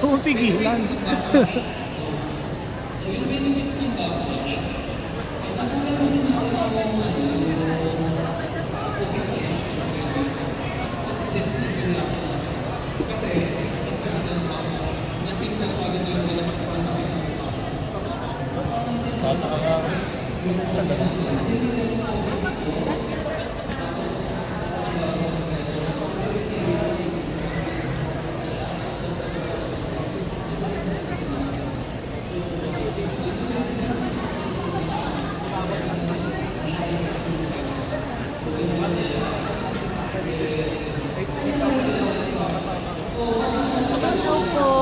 Huwag pigilan. So yung benefits ng backlash, nakakala kasi natin yung office na yun, mas consistent yung nasa natin. Kasi, sa pagkakita ng backlash, natin lang agad yung bilang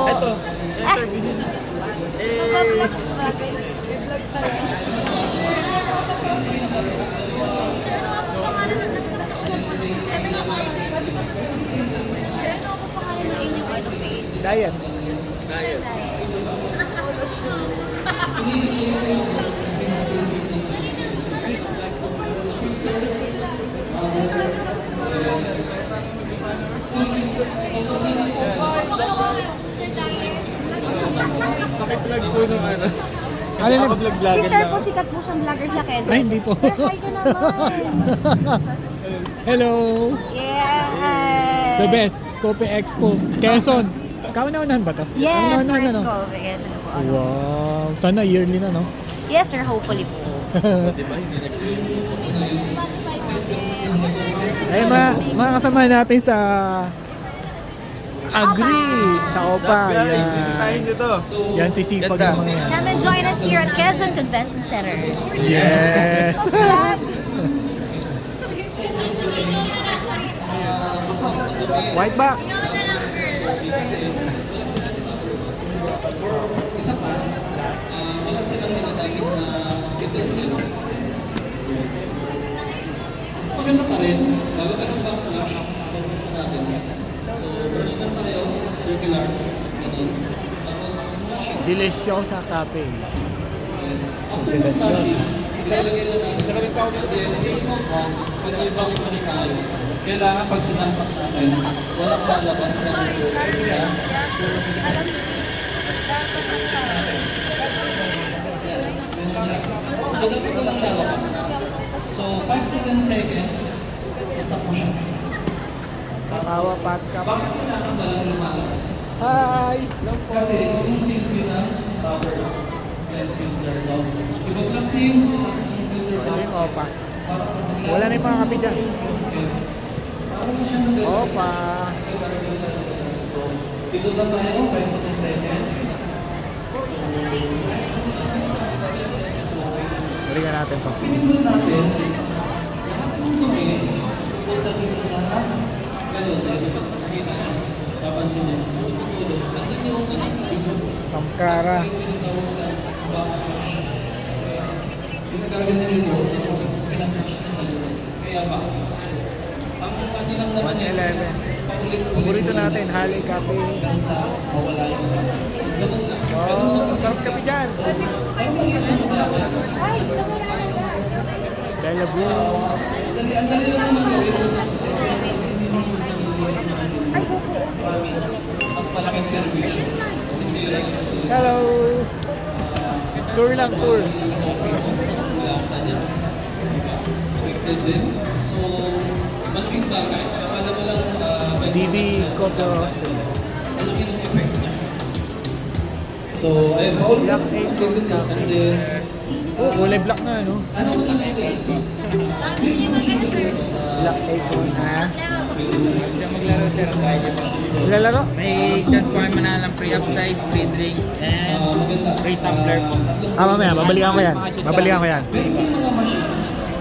Ito. Diet. Peace. Paki-vlog po nung ano. Ano na vlog-vlogger Si Sir po, sikat po siyang vlogger sa Quezon. Ay, hindi po. Sir, hi ka naman. Hello. Yeah. The best. Coffee Expo. Quezon. Kauna-unahan ba to? Yes, Ano, first ano? ko. Quezon po. Wow. Sana yearly na, no? Yes, sir. Hopefully po. Ay, mga kasama natin sa Agree. Sa OPA. Guys, Yan. bisitahin nyo to. Yan, sisipag ng mga yan. Come and join us here at Quezon Convention Center. Yes. White box. isa pa, wala silang nilagay na interview. Maganda pa rin, bago tayo backlash, pagpunta natin. So, brush lang tayo, circular, ganun. Tapos, flashing. Deliciosa cafe. After ng flashing, ilalagay na natin sa kami powder din, taking out on, pag may bakit pa rin tayo, kailangan pag sinampak natin, walang lalabas na isa. So, dapat walang lalabas. So, 5 to 10 seconds, stop mo siya. Sa Kawa Pat Cup. Bakit kailangan walang lumalabas? Hi! Kasi yung safety ng rubber and filter log. Ibang lang yung mas ang filter Ito yung mask. OPA. Para pag naglalabas Wala na yung mga kape dyan. Parang siya naglalabas. OPA. So, dito na tayo, 5 to 10 seconds. Balikan natin to. Pinindot natin, lahat ng dumi, punta dito sa galon. Nakita niya, papansin niya, tutulog. Nandun yung Samkara. tinatawag sa backlash. Kasi ginagagan niya dito, tapos pinag-crash niya sa loob. Kaya backlash. Ang kanilang naman yan is 111. paulit-ulit. Paborito natin, Hali Cafe. Hanggang sa mawala yung sa ganun lang. Ganun Oh, lang. sarap kami dyan. Parang maliit na sa Bella Blue. Ang dali lang naman gawin. Ay, opo. Promise, mas malaking permission. Kasi sira yung school. Hello! Tour lang, tour. Lasa niya. Diba? Affected din. So, malaking bagay. Akala mo lang, DB Coco Roster. malaki ng effect niya. So, ayun, paulit Black na Egg ang gawin din. And then, Oh, kulay black na, no? ano mo lang natin? Black Acorn, ha? Siya maglaro sir. Lalaro? May chance po kami manalo ng free upsize, free drinks, and Maganda. free tumbler po. Mamaya, babalikan ko yan. Babalikan ko yan. Meron din mga machine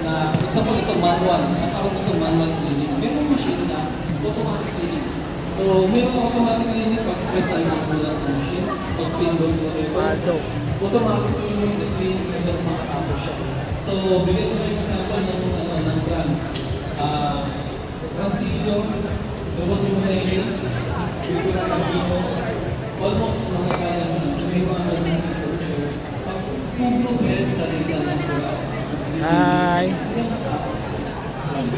na, example ito manual, ang tawag ito manual cleaning. Meron machine na automatic cleaning. So, may mga automatic cleaning pag press tayo mula sa machine, pag pindoll mo Pado. automatic cleaning the clean hanggang sa matapos siya. So, bigyan ko ng example ng brand. Mancillo, Lobos Monegri, Victor Cavino, almost mga kaya na sa may mga nag-culture. Pag kung group head sa rin lang sila. Hi. And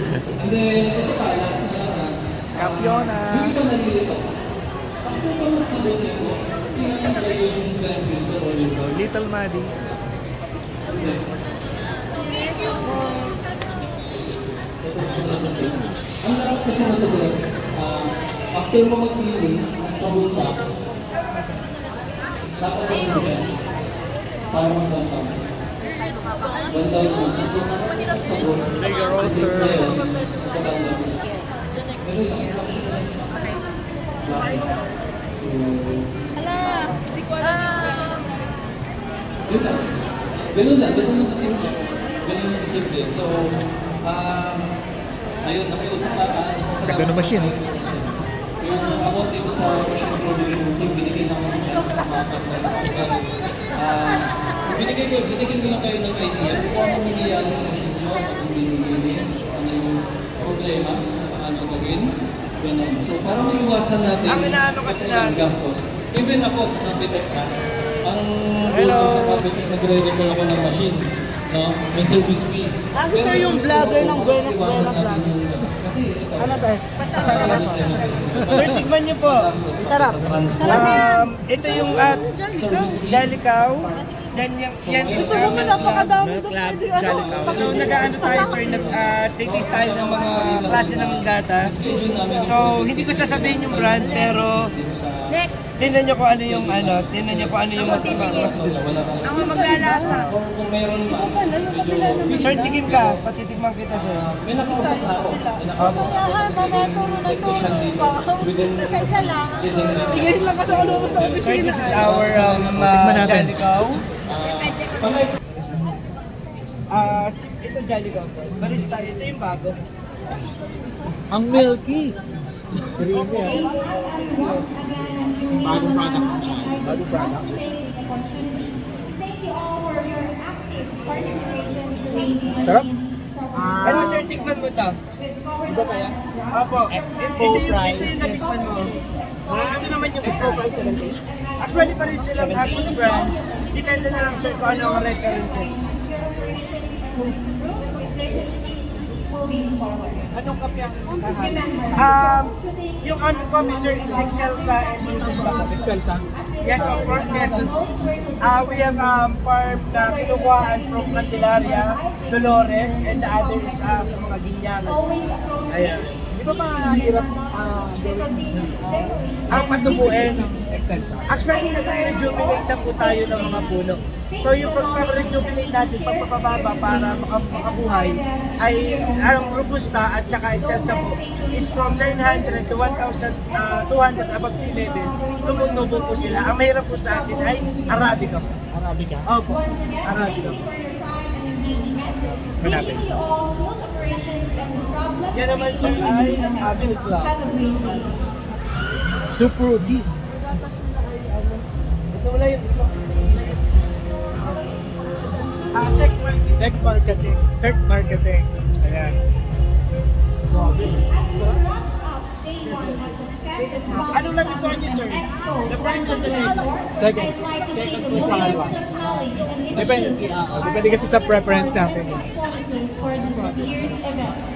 then, ito pa, last na lang. Kapiona. Yung pa nalilito. Pag kung pa magsabot nito, tingnan na kayo yung Glenn Wilder o yung Little Maddie. Ang harap kasi na ito sila, after mo mag-cleaning, sa buta, dapat yung mga para magbantaw. Bantaw yung gusto. So, parang sa buta, kasi kaya, magkabantaw. Pero yung yun lang kasimple. Ganun lang kasimple. So, ayun, nakiusap na Ganda ng machine, eh. Yung about dito sa machine production team, binigyan lang ako ng chance na makapagsalita. So, binigyan ko lang kayo ng idea kung ano nangyayari sa machine nyo, kung binilinis, ano yung problema, paano gawin, ganun. So, para maiwasan natin ang gastos. Even ako sa Capitec ka, ang goal ko sa Capitec, nagre-repair ako ng machine. No? May service fee. Sir, yung vlogger ng Buenas iwasan Buenas natin yung... Kasi ito. Ano, sir? Sir, tikman niyo po. Sarap. Ito yung Jolly Cow. Then yan is Ito naman napakadami. So nag-ano tayo sir, nag-taste tayo ng mga klase ng gatas. So hindi ko sasabihin yung brand pero Next. tingnan niyo kung ano yung mas Ang maglalasa. Kung meron pa, medyo... Sir, tigim ka, patitikman kita sir. May nakausap na ako. Saan, mamaya turo na turo. Isa-isa lang. Tingin lang kasi ako naman sa office. Sir, this is our natin. Jolly Cow. Pangay, Ito Jolly Cow. Barista, ito yung bago. Ang milky. Bagong product ng channel. Bagong product. Thank you all for your active participation in today's event. Sarap. Ano sir, tikman mo to? Iba kaya? Opo. Ito yung natikman mo. Ito naman yung expo price. Actually, pa rin silang ating brand. Depende na lang sir kung ano ang references. Moving forward. Anong kape ang Remember, yung ano kami sir is Excelsa and Inuspa. Excelsa. Yes, of course, yes. We have farm na kinukuhaan from Candelaria, Dolores, and the other is sa mga ginyangan. always approach Ayan. Di ba mahirap Ang patubuin. Excelsa? Actually, nag-rejuvenate na po tayo ng mga puno. So yung pag-rejuvenate natin, pagpapababa para makabuhay, ay ang robusta at saka excelsa po is from 900 to 1,200 above sea level. Tumutubo po sila. Ang mahirap po sa atin ay Arabica po. Arabica. Opo, Arabica po. wishing you all smooth operations and problem Yan naman sir ay Milk Club. have a great day. Super rookie. Ito wala yung isa. Check marketing. Check marketing. Search marketing. Ayan. As we wrap up day one at the Quezon Ano lang gusto niyo sir? Expo The price of the same. Second. I'd like to take Second a po sa moment kaliwa. to acknowledge and Depende kasi sa preference natin. sponsors for this year's event.